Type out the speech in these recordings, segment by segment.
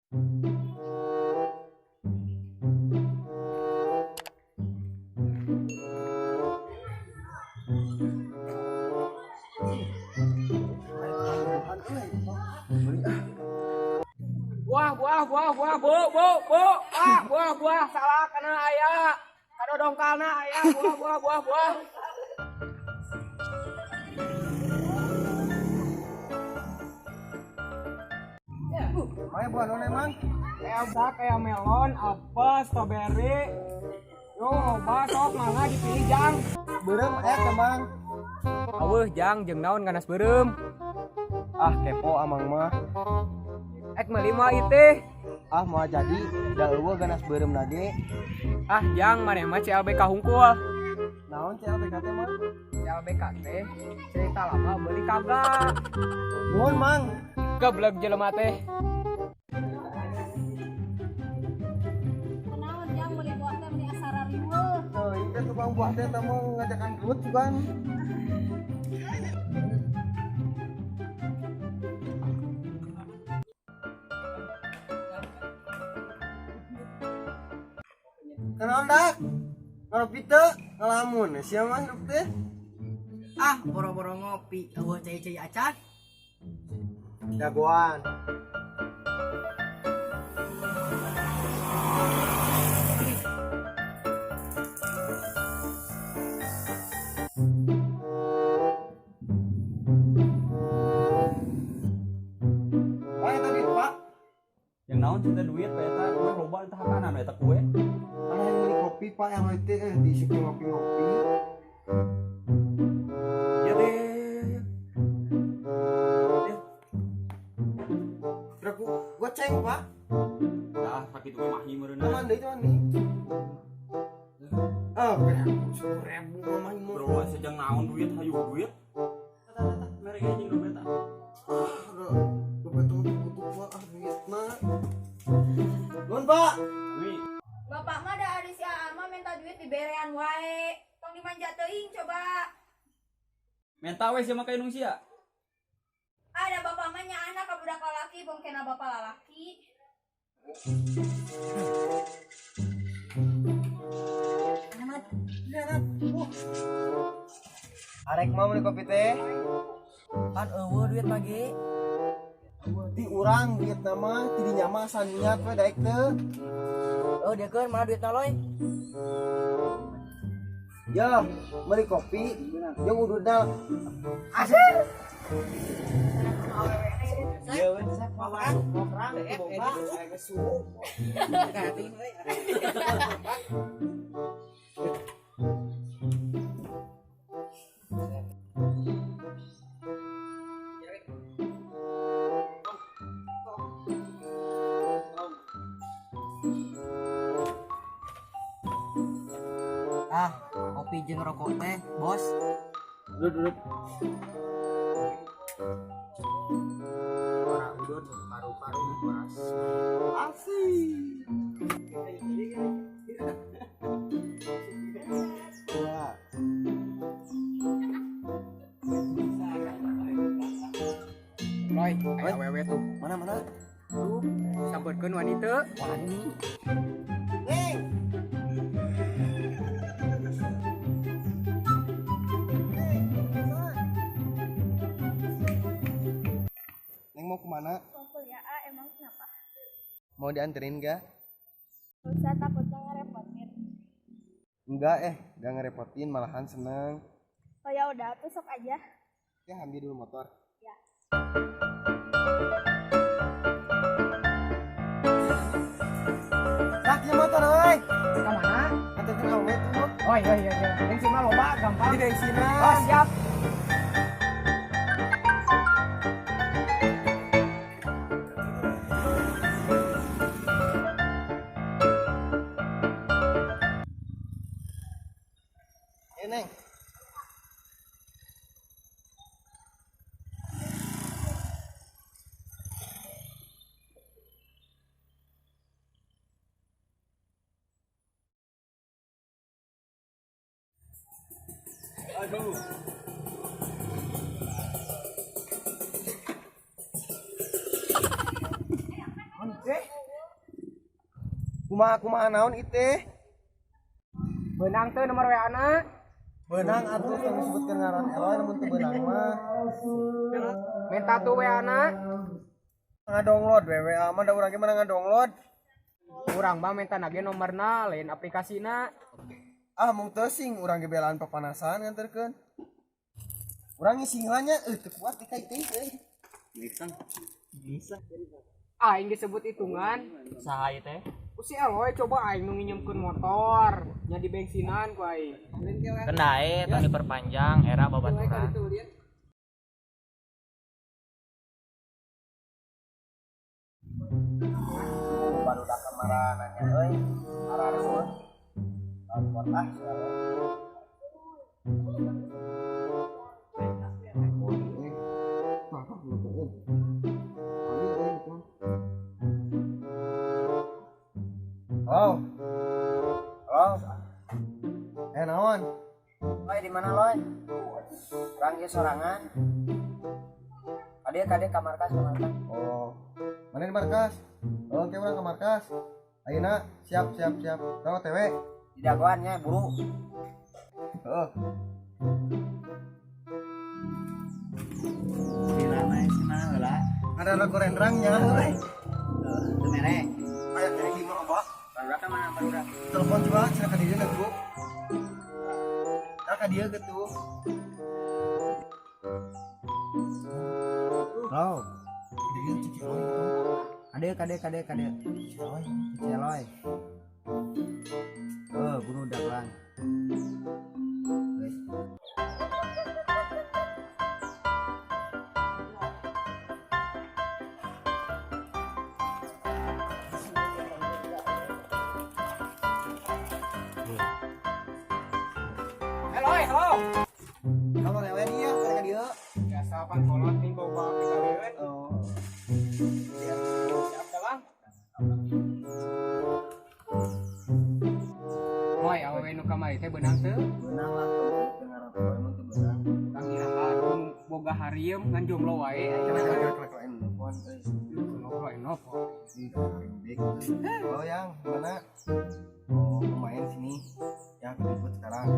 Buah, bu, buah, salah karena ayah, kado dongkalna ayah, buah. Ayo buah non emang. Kayak melon, apel, strawberry, yo loba sok mangga dipilih jang. Berem emang. Aweuh jang jeung naon ganas beureum. Ah kepo amang mah. Meuli mah ieu teh. Ah mau jadi da eueuh ganas beureum nage. Ah jang maneh mah CLBK hungkul. Naon CLBK teh mah? CLBK teh cerita lama beli kagak. Nuhun mang. Goblok jelema teh. Kenaon jang meuli buah teh meuli asara riweuh. Tuh, itu tukang buah teh teh mau ngajakan duit juga. Kenaon dak? Ngopi teu ngalamun sia mah hirup teh. Ah, boro-boro ngopi, eueuh cai-cai acan. Jagoan. Pak, tadi Pak. Yang naon cinta duit Pak eta kue loba entah kanan eta kue. Ada yang beli kopi Pak yang itu diisi ngopi-ngopi. Ya deh. Goceng Pak. Dah sakit kue mahi meureunna. Mandi itu mandi. Oh, berapa? 10.000 mah ini. Bro, sejang naon duit hayu duit. Tata merek anjing dompet eta. Dompet tuh butuh Pak duitna. Nun Pak. Wi, Bapak mah da ari si Aa mah minta duit di berean wae. Tong dimanja teuing coba. menta we sia make nung sia. Ada bapak mah nya anak ka budak lalaki bongkena bapak lalaki. Arek mau beli kopi teh. Pan eueuh duit mah ge. Di urang duit nama tidinya mah saniat we daek teu. Oh, dia keun mana duitna loy? Ya, beli kopi yang ududna Iya we. Ah, kopi jeung rokok teh, Bos. duduk. Para udun paru-paru paras. Asik. Wah, Roy, aya awewe tuh. mana? Tuh, sampeurkeun wanita. Wani. Neng. Neng mau kemana? Mau kuliah A emang kenapa? Mau dianterin gak? Usah takutnya ngerepotin. Enggak gak ngerepotin malahan seneng. Oh ya udah, tuh sok aja. Ya ambil dulu motor. Ya. Laki motor euy. Ka mana? Anterin awe tuh. Oh iya. Yang sih mah loba gampang. Di sini. Oh, siap. Neng. Aduh. Teh, Kumaha naon iteh? Benang teh nomor WA na. Benang atuh yang disebutkeun ngaran Eloy namun teu benang mah. Minta tuh WA na. Ngadownload WA mah da urang ge mana ngadownload. Urang mah minta nage nomorna lain aplikasina. Ah mung teu sing urang ge belaan papanasan nganterkeun. Urang ngisinglannya teu kuat di kai teh euy. Bisa. Aing disebut hitungan. Saha ieu teh? Si Eloy coba aing nu nginjemkeun motor nya di bensinan ku aing. Kendae tong diperpanjang era babaturan. Baru dak kemarananya euy. Arah sun. Tahun kota. Halo. Halo. Naon? Loy di mana loy? Orang ge sorangan. Kade ka markas. Oh. Mana di markas? Oh, oke urang ke markas. Ayeuna siap. Tahu TW. Di dagoannya buru. Heeh. Dilana sih mah heula. Ada anak gorendangnya euy. Teu mere. Aya teh di mana, Pak? Barudak ka mana barudak? Telepon coba cenah ka dieu gitu. Ka dieu gitu. Oh. Dieu cici loy. Kade. Cici loy. Buru dagoan. Eloy, halo. Kalau lewe dia ka dieu. Biasa pan kolot ning boba kalian. Oh. Siap dalang. Moy awewe nu kamari teh beunang teu? Benang lah dengan orang tua emang tuh benang. Kang iraha boga harieum ngan jomblo wae. Kelak-kelakin telepon euy. Jomblo enop. Oh yang mana? Oh pemain sini yang ikut sekarang.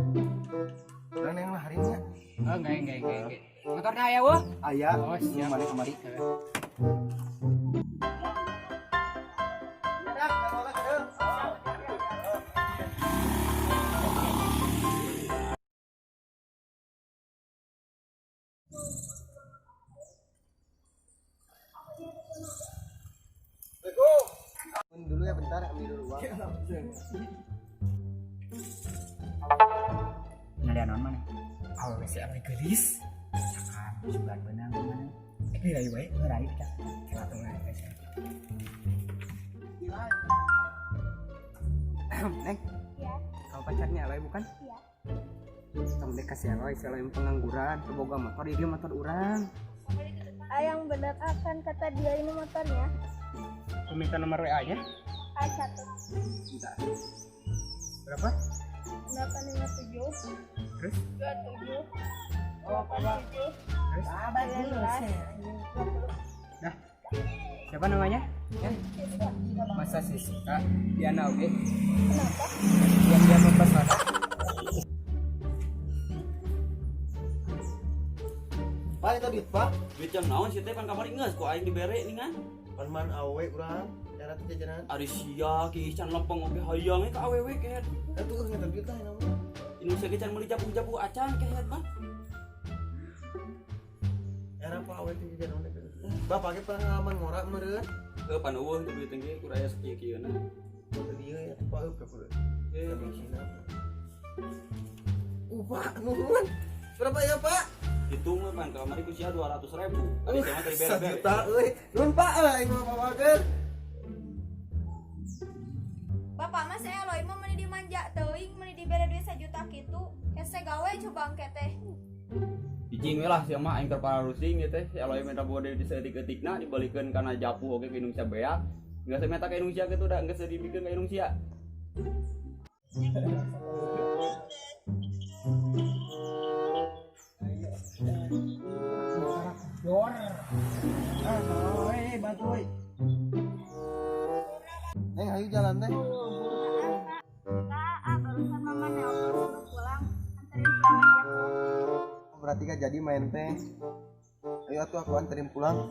Udah yang lah harinya. Enggak. Motornya aya weuh. Ayah. Oh, siap. Mana kemari? Dulu ya bentar ambil dulu uang. Nyari anon mana? Awewe si ame geulis. Cakan sugan benang mana? Rai wae. Rai cak. Latung ae guys. Neng. Iya. Kamu pacarnya Eloy bukan? Iya. Kamu dek kasih Eloy, si Eloy yang pengangguran, boga motor, dia motor urang. Yang benar akan kata dia ini motornya. Minta nomor WA-nya. A1 Bentar. Berapa? 857 Terus? 27 Oh, apa? 87 Terus? 19. Nah. Siapa namanya? Ya. Masa Siska? Diana oke. Kenapa? Yang dia mempesona. Pak itu duit pak. Duit jam naon sih teh pan kamari geus ku aing dibere ningan. Pan awe urang. Cara teh jajanan. Ari sia ki can lempeng oge hayang ka awewe kehet. Atuh ngeta duit lah namun. Indonesia ge can meuli japu-japu acan kehet mah. Era pak awe teh jajanan teh. Bapak ge pengalaman ngora meureun. Heuh pan eueuh teh duit teh kuraya sakieu-kieuna. Dia ya pak eueuh ka bensin. Pak nuhun. Berapa ya pak? Hitung we pan kamari ku sia 200.000. Ari sia mah teh bere-bere. Juta euy. Nuhun pak aing mah bawakeun. Bapak mas Eloy mah meuni dimanja teuing meuni dibere duit 1 juta kitu. Hese gawe coba engke teh. Dijing we lah sia mah aing keur pararusing ieu teh si Eloy minta bode diseutik-eutikna dibalikeun kana japu oge ke Indonesia beak. Geus meta ka Indonesia kitu da geus dibikeun ka Indonesia. Dor. Bantu. Neng ayo jalan teh. nggak jadi main teh. Ayo tuh aku anterin pulang.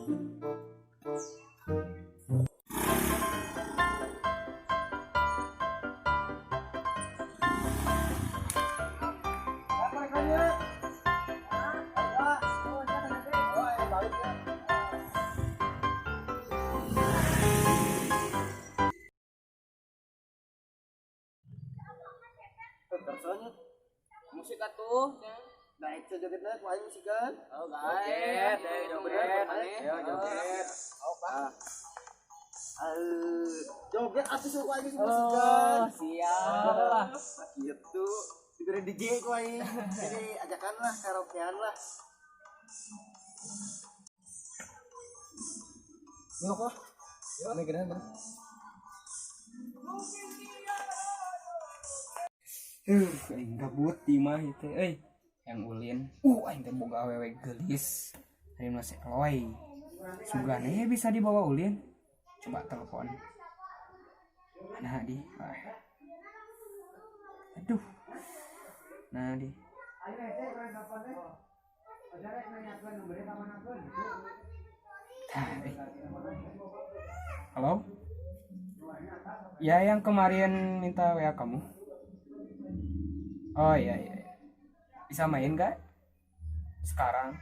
Tersonnya Musik atuh. baik sejogetna ku aing musikan. Oh, gaet, joget, Ayo joget. Joget atuh suku aing musikan. siap. Gitu. Diberi DJ ku aing. Jadi ajakan lah karaokean lah. Yuk lah. Yuk, nih gedean bang. Aing gabut di mah itu yang ulin aing teh boga awewe geulis hari nu seloy sugane bisa dibawa ulin coba telepon mana di aduh nah di halo ya yang kemarin minta WA kamu. Oh iya. Bisa main gak? Sekarang?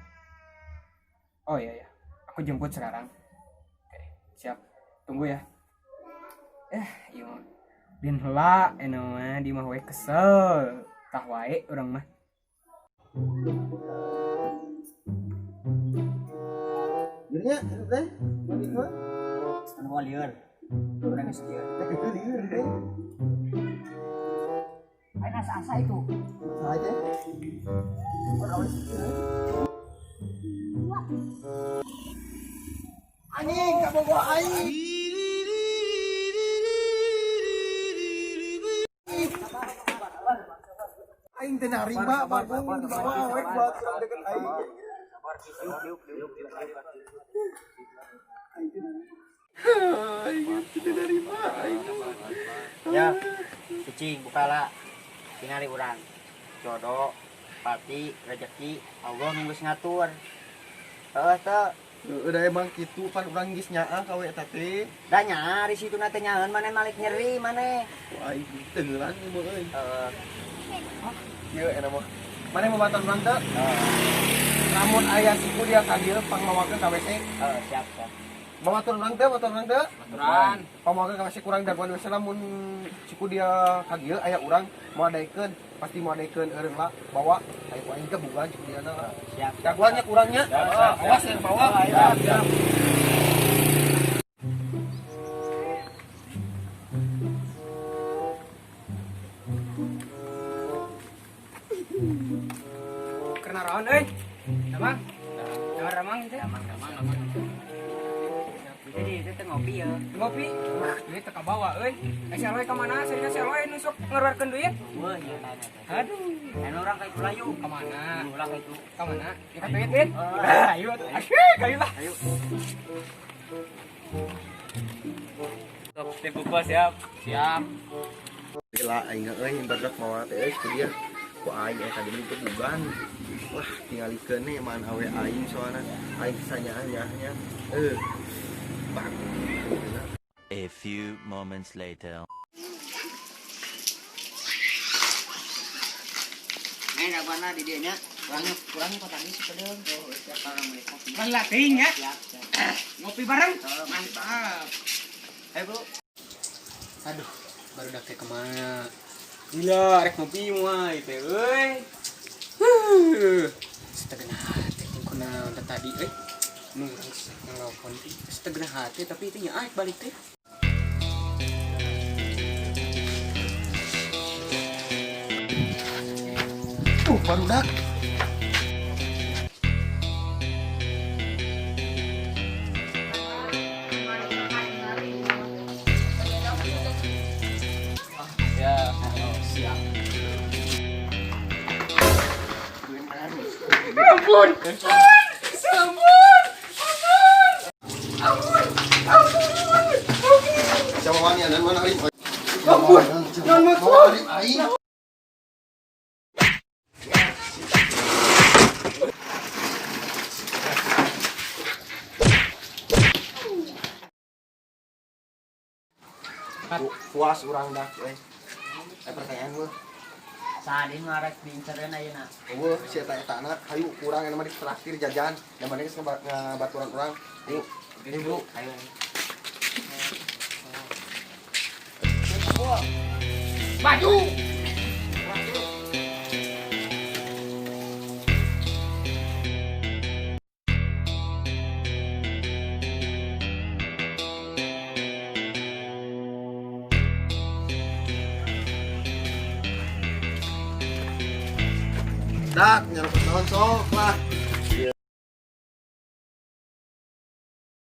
Oh iya. Aku jemput sekarang. Oke, siap. Tunggu ya. Iya. Bin heula mah di mah we kesel. Tah wae urang mah. Jadinya teh mandi mah. Anu lieur. Urang geus lieur. Lieur teh. Aing asa itu. Aja. Anjing, kamu gua aing. Aing teh narima bagong di bawah awek buat kurang deket aing. Aing teh narima aing. Ya, cicing bukala. Tingali urang. Jodoh, pati, rezeki, Allah nunggu ngatur. Heuh teh. Udah emang gitu pan urang geus nyaah ka we eta teh. Da nyaar di situ teh nyaeun maneh malik nyeri maneh. Aing teulan ieu mah euy. Heeh. Ieu eta mah. Mane mau batal urang teh? Lamun aya suku dia ka dieu pangmawakeun ka WC. Siap. Bawatur urang teh, Aturan. pamawakeun ka WC kurang daguan WC lamun suku dia ka dieu aya urang moadaikeun, pasti moadaikeun eureun lah bawa aya ku aing teh bukan suku dia na. Siap. Daguannya kurangnya. Awas yang bawa. Siap. Karena raon Ramang. Ramang itu. Ramang. Jadi itu teh ngopi ya. Ngopi. Duit teu kabawa si Aloy ka mana? Sarina si Aloy nu sok ngeluarkeun duit. Wah, iya tanya. Aduh. Kan orang kayak pelayu. Ka mana? Ulah kayak itu. Ka mana? Kita duit. Ayo atuh. Ayo lah. Ayo. Sok tempo siap. Siap. Gila aing euy badak mawa teh euy ku dia. Ku aing eta geuning teh bugan. Wah, tingalikeun nih man awe aing soalna aing sanyaah-nyaahnya. A few moments later. Daguanna di dieu nya. Kurangnya kok tadi sepedeung. Siap orang beli kopi. Latih ya. Siap. Ngopi bareng. Mantap. Ayo bro. Aduh, baru dak teh kemana? Gila, rek ngopi mah teh euy. Setengah hati kuna tadi nu ngelopon setengah hati tapi itu nya balik teh. Barudak. Ya, siap. Ampun. Coba wangi dan mana hari? Ampun. Jangan masuk. Aing. Puas urang dah pertanyaan gue. Sadin marek diincereun ayeuna. Eueuh si eta anak hayu kurang yang mah traktir jajan yang mana geus ngabaturan urang. Yuk, ini bro. Ayo. Maju. Dak, nyerempet naon sok lah.